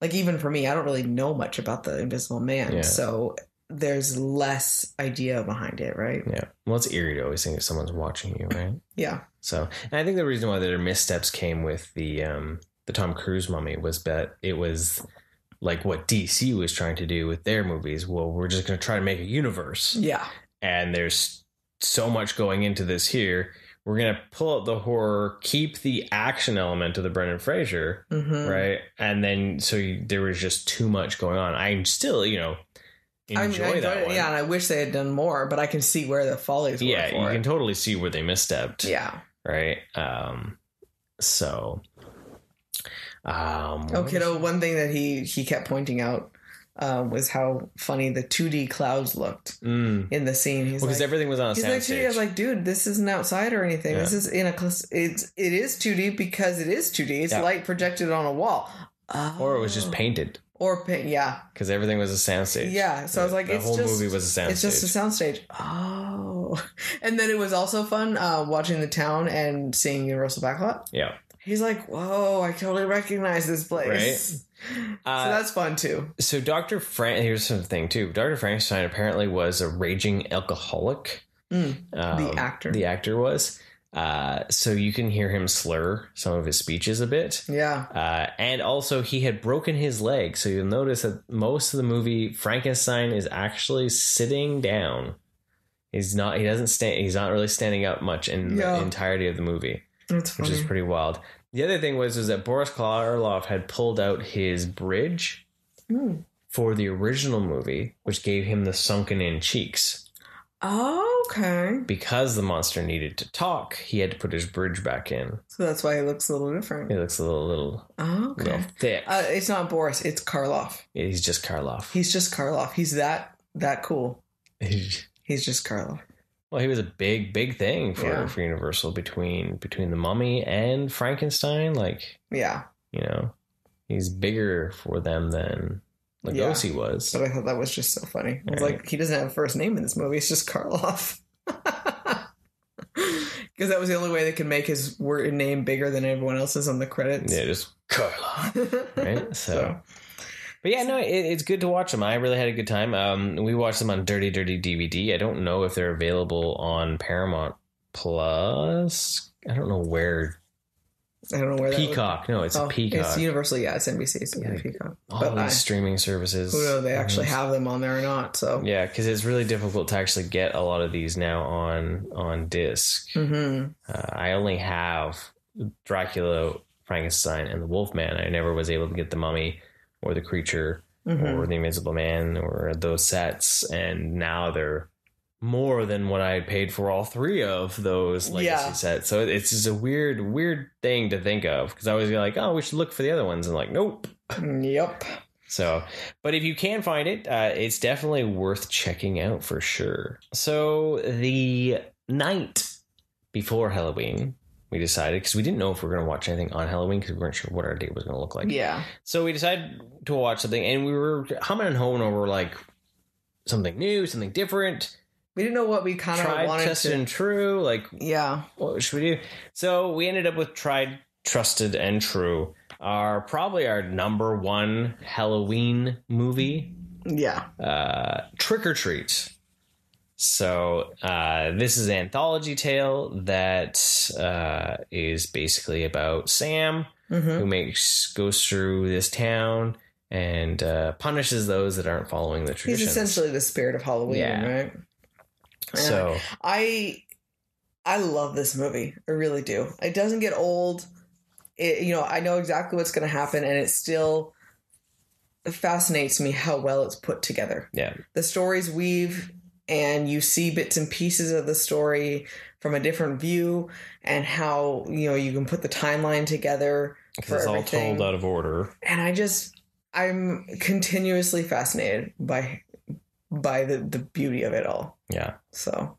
like, even for me, I don't really know much about the Invisible Man. Yeah. So there's less idea behind it, right? Yeah. Well, it's eerie to always think if someone's watching you, right? Yeah. So, and I think the reason why their missteps came with the Tom Cruise Mummy was that it was like what DC was trying to do with their movies. Well, we're just going to try to make a universe. Yeah. And there's so much going into this here. We're going to pull out the horror, keep the action element of the Brendan Fraser, right? And then, there was just too much going on. I still, enjoy that one. Yeah, and I wish they had done more, but I can see where the follies were. Yeah, you can totally see where they misstepped. Yeah. Right? One thing that he kept pointing out was how funny the 2D clouds looked in the scene. Because everything was on a soundstage. I was like, dude, this isn't outside or anything. Yeah. This is it is 2D because it is 2D. It's light projected on a wall. Or it was just painted. Because everything was a soundstage. Yeah, so I was like, the whole movie was a soundstage. It's just a soundstage. Oh. And then it was also fun watching the town and seeing Universal Backlot. Yeah. He's like, whoa, I totally recognize this place. Right. So that's fun, too. So here's something, too. Dr. Frankenstein apparently was a raging alcoholic. The actor. The actor was. So you can hear him slur some of his speeches a bit. Yeah. And also he had broken his leg. So you'll notice that most of the movie, Frankenstein is actually sitting down. He's not really standing up much in the entirety of the movie. That's funny. Which is pretty wild. The other thing was that Boris Karloff had pulled out his bridge for the original movie, which gave him the sunken-in cheeks. Oh, okay. Because the monster needed to talk, he had to put his bridge back in. So that's why he looks a little different. He looks a little thick. It's not Boris, it's Karloff. Yeah, he's just Karloff. He's just Karloff. He's that cool. He's just Karloff. Well, he was a big thing for Universal between the Mummy and Frankenstein. Like, he's bigger for them than Lugosi was. But I thought that was just so funny. I was like, he doesn't have a first name in this movie. It's just Karloff. Because that was the only way they could make his name bigger than everyone else's on the credits. Yeah, just Karloff. Right? So. But yeah, no, it's good to watch them. I really had a good time. We watched them on Dirty DVD. I don't know if they're available on Paramount Plus. I don't know where. Peacock. No, it's Peacock. It's Universal. Yeah, it's NBC. So yeah, Peacock. All these streaming services. Who knows? They actually have them on there or not. So yeah, because it's really difficult to actually get a lot of these now on disc. Mm-hmm. I only have Dracula, Frankenstein, and the Wolfman. I never was able to get the Mummy or the Creature or the Invisible Man or those sets, and now they're more than what I paid for all three of those legacy sets. So it's just a weird thing to think of, because I always be like, oh, we should look for the other ones, and like, nope. Yep. So, but if you can find it, it's definitely worth checking out for sure. So the night before Halloween, we decided, because we didn't know if we were going to watch anything on Halloween, because we weren't sure what our day was going to look like. Yeah. So we decided to watch something, and we were humming and hawing over like something new, something different. We didn't know what we kind of wanted Trusted, and True. Like, what should we do? So we ended up with Tried, Trusted, and True. Probably our number one Halloween movie. Yeah. Trick or Treat. So this is an anthology tale that is basically about Sam, who goes through this town and punishes those that aren't following the traditions. He's essentially the spirit of Halloween, right? So I love this movie. I really do. It doesn't get old. I know exactly what's going to happen, and it still fascinates me how well it's put together. Yeah. The stories weave, and you see bits and pieces of the story from a different view, and how, you can put the timeline together for it's everything. All told out of order. And I'm continuously fascinated by the beauty of it all. Yeah. So.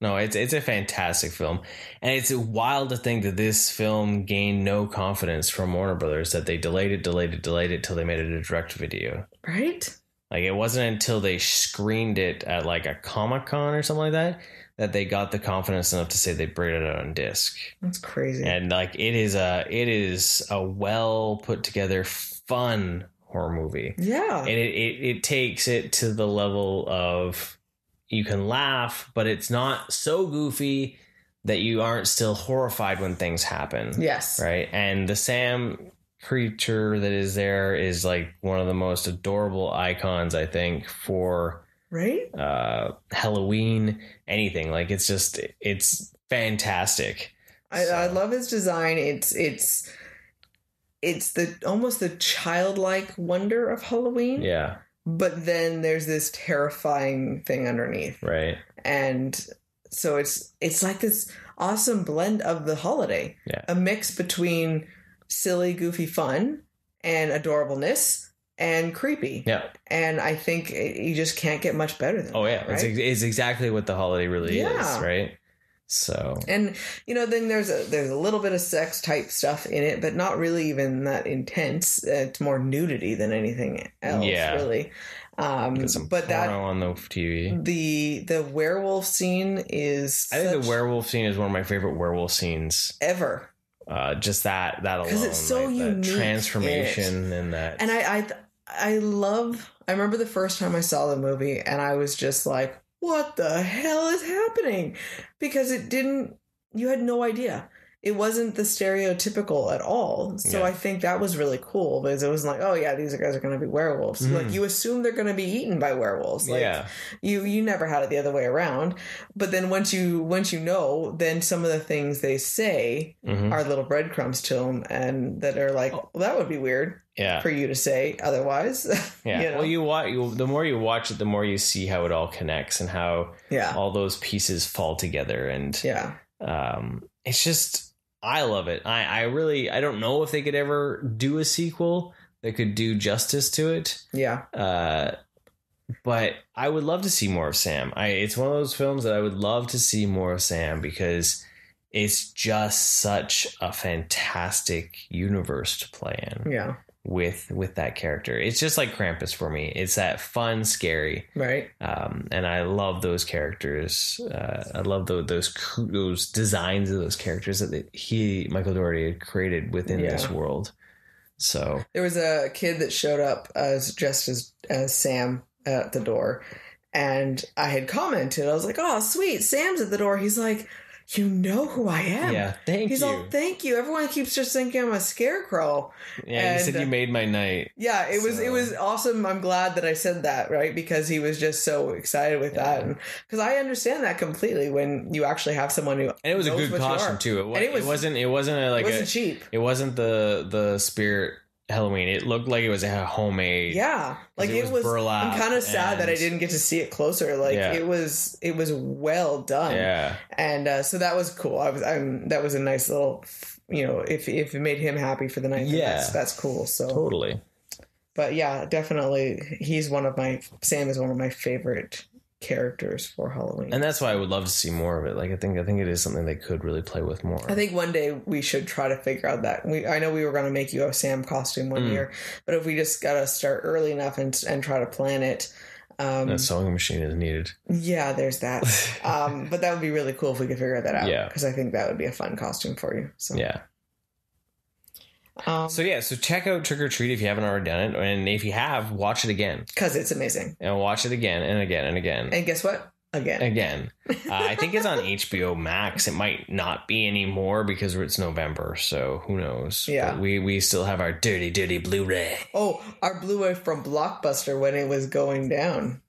No, it's a fantastic film. And it's wild to think that this film gained no confidence from Warner Brothers, that they delayed it till they made it a direct video. Right? Like, it wasn't until they screened it at like a Comic-Con or something like that they got the confidence enough to say they bring it out on disc. That's crazy. And like, it is a well put together, fun horror movie. Yeah. And it takes it to the level of, you can laugh, but it's not so goofy that you aren't still horrified when things happen. Yes. Right. And the Sam creature that is there is like one of the most adorable icons, I think, for Halloween, anything. Like, it's fantastic. I love his design. It's almost the childlike wonder of Halloween. Yeah. But then there's this terrifying thing underneath. Right. And so it's like this awesome blend of the holiday. Yeah. A mix between silly, goofy fun and adorableness and creepy. Yeah. And I think you just can't get much better than that. Oh, yeah. Right? It's exactly what the holiday really is, right? So, and then there's a little bit of sex type stuff in it, but not really even that intense. It's more nudity than anything else, really. But that on the TV, the werewolf scene is. I think the werewolf scene is one of my favorite werewolf scenes ever. Just that alone, because it's so unique, that transformation and that. And I remember the first time I saw the movie, and I was just like, what the hell is happening? Because you had no idea. it wasn't the stereotypical at all. So I think that was really cool because it wasn't like, oh yeah, these guys are going to be werewolves. Like you assume they're going to be eaten by werewolves. Like you never had it the other way around. But then once you know, then some of the things they say are little breadcrumbs to them, and that are like, well, that would be weird. For you to say otherwise. Well, the more you watch it, the more you see how it all connects and how all those pieces fall together. And it's just, I love it. I don't know if they could ever do a sequel that could do justice to it. But I would love to see more of Sam. It's one of those films that I would love to see more of Sam because it's just such a fantastic universe to play in. With that character. It's just like Krampus for me. It's that fun, scary. Right. And I love those characters. I love those designs of those characters that Michael Dougherty had created within this world. So there was a kid that showed up dressed as Sam at the door, and I had commented, I was like, oh sweet, Sam's at the door. He's like, you know who I am. Yeah, thank you. He's all, thank you. Everyone keeps just thinking I'm a scarecrow. Yeah, and, you said you made my night. Yeah, it was awesome. I'm glad that I said that, right? Because he was just so excited with that. And because I understand that completely when you actually have someone who and it was a good costume too. It wasn't cheap. It wasn't the spirit Halloween. It looked like it was a homemade. Yeah, like it was burlap. I'm kind of sad that I didn't get to see it closer. Like it was well done. Yeah, and so that was cool. That was a nice little, if it made him happy for the night, that's cool. So totally. But yeah, definitely, Sam is one of my favorite characters for Halloween, and that's why I would love to see more of it. Like I think it is something they could really play with more. I think one day we should try to figure out that I know we were going to make you a Sam costume one year, but if we just got to start early enough and try to plan it. A sewing machine is needed. Yeah, there's that. But that would be really cool if we could figure that out. Yeah, because I think that would be a fun costume for you. So yeah. So check out Trick or Treat if you haven't already done it, and if you have, watch it again because it's amazing. And watch it again and again and again. And guess what? Again. I think it's on HBO Max. It might not be anymore because it's November, so who knows? Yeah, but we still have our dirty Blu-ray. Oh, our Blu-ray from Blockbuster when it was going down.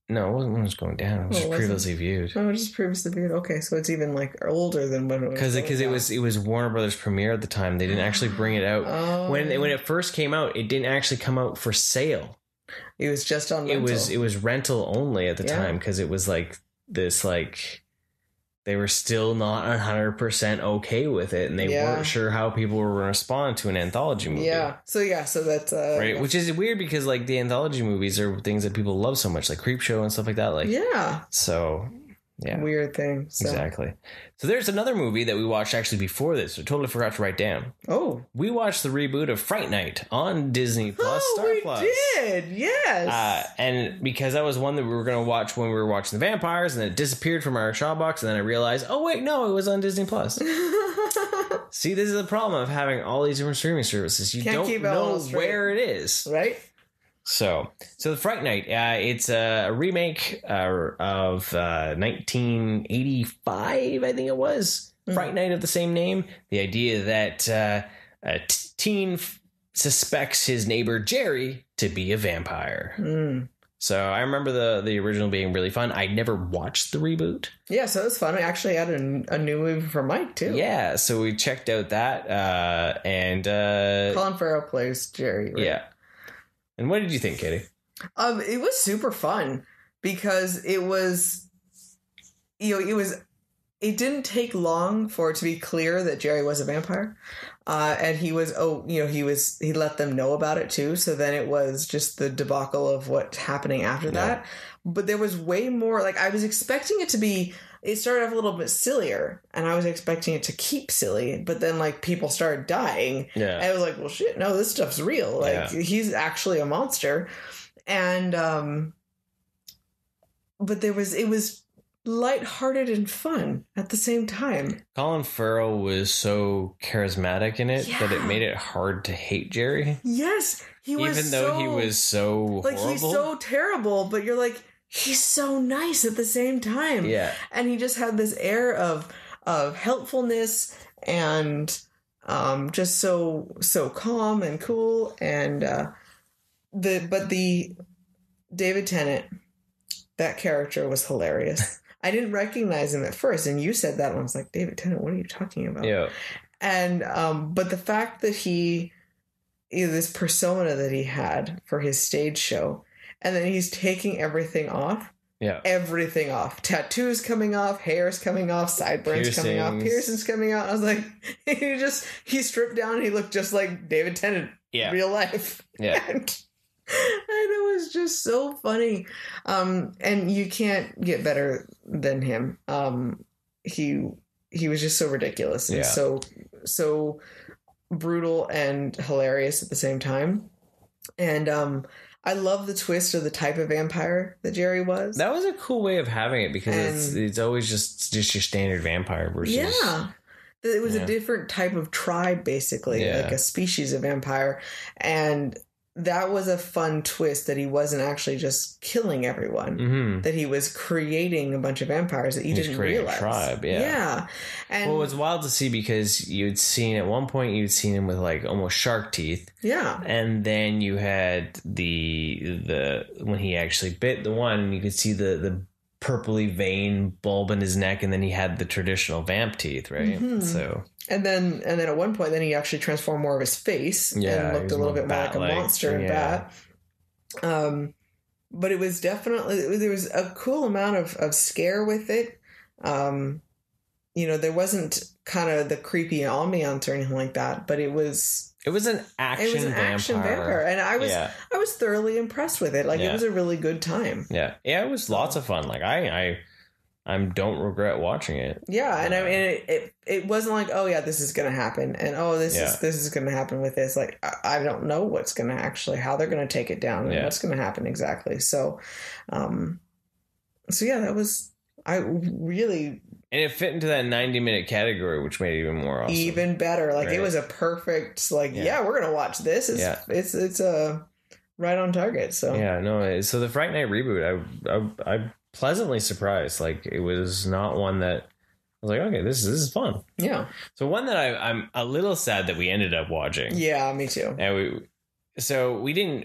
No, it wasn't when it was going down. It was just previously viewed. Oh, just previously viewed. Okay, so it's even like older than when it was. Because it was Warner Brothers premiere at the time. They didn't actually bring it out when it first came out. It didn't actually come out for sale. It was just on rental. It was rental only at the time because it was like this they were still not 100% okay with it, and they weren't sure how people were going to respond to an anthology movie. So that's right, which is weird because like the anthology movies are things that people love so much, like Creepshow and stuff like that. Like so. Yeah. Weird thing. So. Exactly. So there's another movie that we watched actually before this. I totally forgot to write down. Oh. We watched the reboot of Fright Night on Disney Plus, Star Plus. We did, yes. And because that was one that we were going to watch when we were watching the vampires, and then it disappeared from our Shaw box, and then I realized, oh wait, no, it was on Disney Plus. See, this is the problem of having all these different streaming services. You don't know where it is. Right? So the Fright Night, it's a remake of 1985, I think it was. Fright Night of the same name. The idea that a teen suspects his neighbor Jerry to be a vampire. So I remember the original being really fun. I never watched the reboot. Yeah, so it was fun. I actually had a new movie for Mike, too. Yeah, so we checked out that. And Colin Farrell plays Jerry. Right? Yeah. And what did you think, Katie? It was super fun because it was, it didn't take long for it to be clear that Jerry was a vampire. And he let them know about it too. So then it was just the debacle of what's happening after that. But there was way more, like I was expecting it to be, it started off a little bit sillier and I was expecting it to keep silly, but then like people started dying. Yeah. And I was like, well shit, no, this stuff's real. Like he's actually a monster. And, but it was lighthearted and fun at the same time. Colin Farrell was so charismatic in it that it made it hard to hate Jerry. Yes. He was though he was so like horrible. He's so terrible, but you're like, he's so nice at the same time. Yeah. And he just had this air of helpfulness and just so calm and cool. And the David Tennant, that character was hilarious. I didn't recognize him at first, and you said that, and I was like, David Tennant, what are you talking about? Yeah. And but the fact that this persona that he had for his stage show, and then he's taking everything off. Yeah. Everything off. Tattoos coming off, hair's coming off, sideburns coming off, piercings coming out. I was like, he stripped down and he looked just like David Tennant in real life. Yeah. And it was just so funny. And you can't get better than him. He was just so ridiculous and so brutal and hilarious at the same time. And I love the twist of the type of vampire that Jerry was. That was a cool way of having it, because it's always just your standard vampire versus... Yeah. It was a different type of tribe, basically, like a species of vampire. And that was a fun twist, that he wasn't actually just killing everyone, that he was creating a bunch of vampires that you didn't realize. A tribe, yeah. And well, it was wild to see, because at one point you'd seen him with like almost shark teeth. Yeah. And then you had the when he actually bit the one, and you could see the purpley vein bulb in his neck, and then he had the traditional vamp teeth, right? So and then at one point, then he actually transformed more of his face and looked a little bit more like a monster and bat. But it was definitely, there was a cool amount of scare with it. There wasn't kind of the creepy ambiance or anything like that, but it was an action vampire. And I was thoroughly impressed with it. Like, it was a really good time. Yeah. Yeah, it was lots of fun. Like, I don't regret watching it. Yeah, and I mean, it wasn't like, oh yeah, this is going to happen, and this is going to happen with this. Like, I don't know what's going to how they're going to take it down, and what's going to happen exactly. So, that was, I really. And it fit into that 90-minute category, which made it even more awesome. Even better. Like, it was a perfect, like, we're going to watch this. It's right on target. So so the Fright Night reboot, I pleasantly surprised. Like, it was not one that I was like, okay, this is fun. Yeah. So one that I'm a little sad that we ended up watching. Yeah, me too. And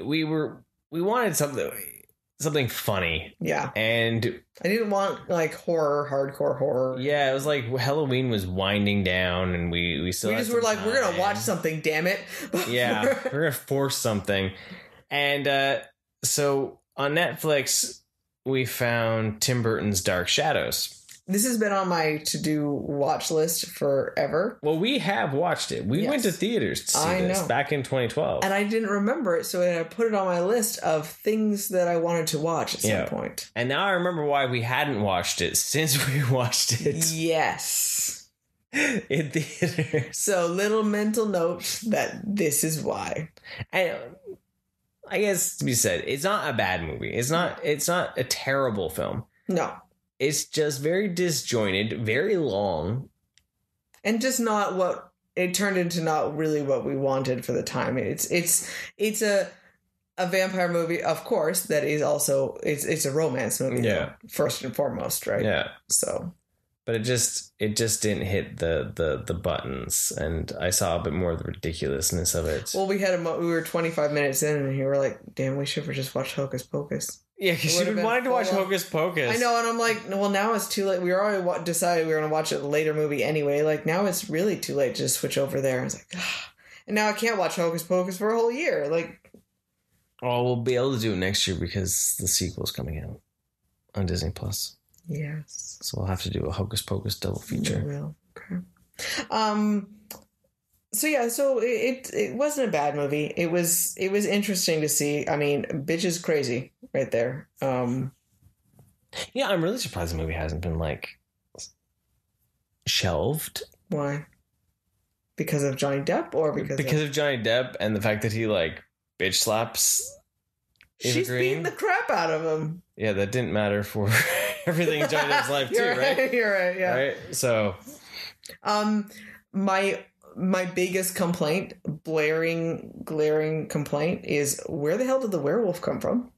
we wanted something funny. Yeah. And I didn't want like hardcore horror. Yeah, it was like Halloween was winding down, and we just were like, we're gonna watch something, damn it. Yeah, we're gonna force something. And so on Netflix, we found Tim Burton's Dark Shadows. This has been on my to-do watch list forever. Well, we have watched it. We went to theaters to see this back in 2012. And I didn't remember it, so I put it on my list of things that I wanted to watch at some point. And now I remember why we hadn't watched it since we watched it. Yes. In theaters. So, little mental note that this is why. And I guess to be said, it's not a bad movie. It's not a terrible film. No. It's just very disjointed, very long. And just not what it turned into, not really what we wanted for the time. It's a vampire movie, of course, that is also it's a romance movie, though, first and foremost, right? Yeah. So, but it just didn't hit the buttons, and I saw a bit more of the ridiculousness of it. Well, we were 25 minutes in, and you were like, "Damn, we should have just watched Hocus Pocus." Yeah, because you wanted to watch Hocus Pocus. I know, and I'm like, well, now it's too late. We already decided we were going to watch a later movie anyway. Like, now it's really too late to just switch over there. I was like, and now I can't watch Hocus Pocus for a whole year. Like, oh, we'll be able to do it next year because the sequel's coming out on Disney Plus. Yes. So we'll have to do a Hocus Pocus double feature. We will. Okay. So it wasn't a bad movie. It was interesting to see. I mean, bitch is crazy right there. Yeah, I'm really surprised the movie hasn't been like shelved. Why? Because of Johnny Depp, or because of Johnny Depp and the fact that he like bitch slaps Eva She's Green. beating the crap out of him. Yeah, that didn't matter for everything in Johnny Depp's life too, right? You're right. Yeah. Right. So, my biggest complaint, glaring complaint, is where the hell did the werewolf come from?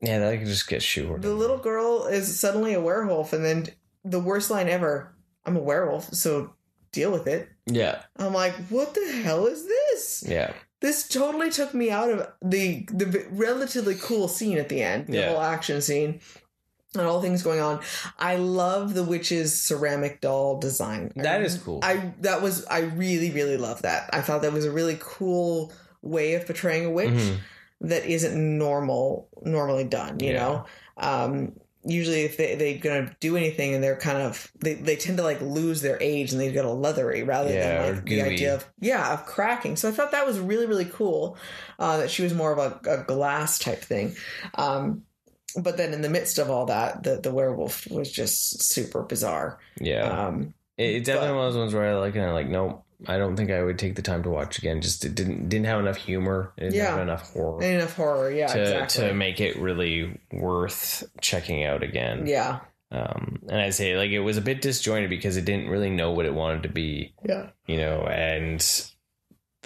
Yeah, that could just get shoehorned. The little girl is suddenly a werewolf, and then the worst line ever, I'm a werewolf, so deal with it. Yeah. I'm like, what the hell is this? Yeah. This totally took me out of the relatively cool scene at the end, the whole action scene, and all things going on. I love the witch's ceramic doll design. That is cool. I really, really love that. I thought that was a really cool way of portraying a witch that isn't normally done, you know? Usually if they're going to do anything and they're kind of, they tend to like lose their age and they've got a leathery rather than like the idea of cracking. So I thought that was really, really cool that she was more of a glass type thing. But then in the midst of all that, the werewolf was just super bizarre. Yeah. It's definitely one of those ones where I like, and I'm like, nope. I don't think I would take the time to watch again. Just it didn't have enough humor. It didn't have enough horror. To make it really worth checking out again. Yeah. And I say like it was a bit disjointed because it didn't really know what it wanted to be. Yeah. You know, and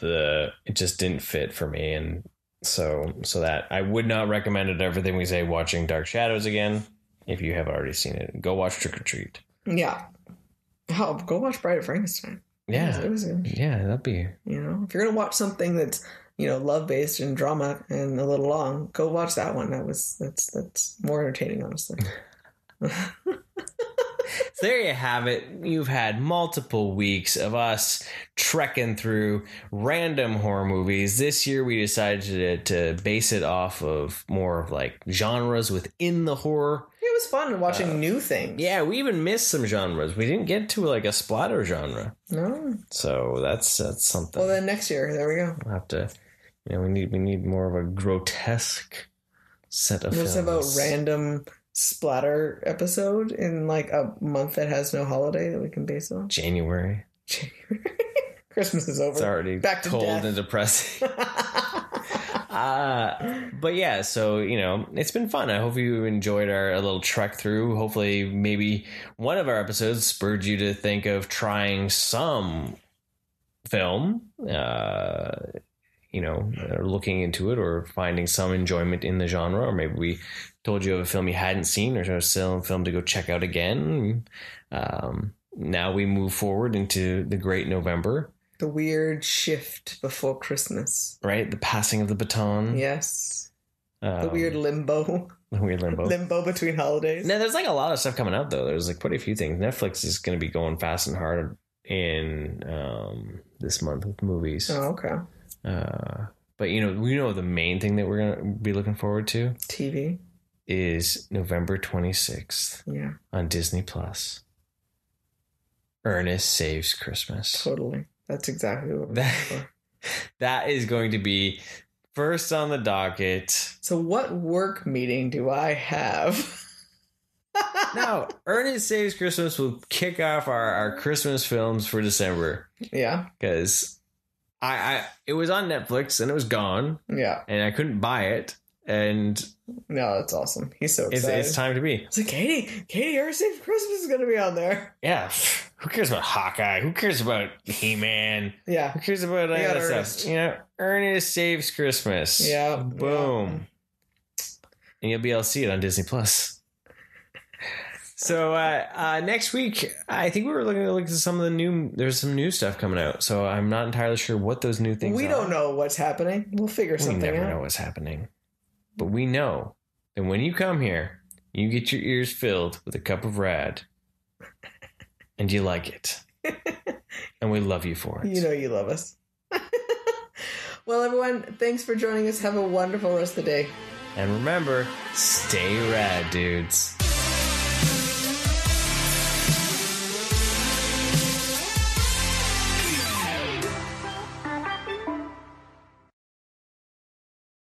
it just didn't fit for me, and so that I would not recommend it. Everything we say, watching Dark Shadows again. If you have already seen it, go watch Trick or Treat. Yeah. Oh, go watch Bride of Frankenstein. Yeah. That'd be... You know, if you're going to watch something that's, you know, love-based and drama and a little long, go watch that one. That's more entertaining, honestly. So there you have it. You've had multiple weeks of us trekking through random horror movies. This year we decided to base it off of more of like genres within the horror. It was fun watching new things. Yeah, we even missed some genres. We didn't get to like a splatter genre. No. So that's something. Well, then next year, there we go. We'll have to, you know, we need more of a grotesque set of films. About random splatter episode in like a month that has no holiday that we can base on. January. Christmas is over. It's already back to cold death. And depressing. But yeah, so, you know, it's been fun. I hope you enjoyed our little trek through. Hopefully maybe one of our episodes spurred you to think of trying some film, you know, or looking into it or finding some enjoyment in the genre, or maybe we told you of a film you hadn't seen or a film to go check out again. Now we move forward into the great November. The weird shift before Christmas. Right? The passing of the baton. Yes. The weird limbo. The weird limbo. Limbo between holidays. Now, there's like a lot of stuff coming out, though. There's like quite a few things. Netflix is going to be going fast and hard in this month with movies. Oh, okay. But, you know, we know the main thing that we're going to be looking forward to. TV. Is November 26th. Yeah. On Disney Plus. Ernest Saves Christmas. Totally. That's exactly what we're looking for. That is going to be first on the docket. So what work meeting do I have? Now, Ernest Saves Christmas will kick off our Christmas films for December. Yeah. Because it was on Netflix and it was gone. Yeah. And I couldn't buy it. And no, that's awesome. He's so excited. It's time to be. It's like, Katie, Ernest Saves Christmas is going to be on there. Yeah. Who cares about Hawkeye? Who cares about He-Man? Yeah. Who cares about any other stuff? You know, Ernest Saves Christmas. Yeah. Boom. Yeah. And you'll be able to see it on Disney Plus. So next week, I think we were looking to look at some of the there's some new stuff coming out. So I'm not entirely sure what those new things are. We don't know what's happening. We'll figure something out. We never know what's happening. But we know that when you come here, you get your ears filled with a cup of rad. And you like it. And we love you for it. You know you love us. Well, everyone, thanks for joining us. Have a wonderful rest of the day. And remember, stay rad, dudes.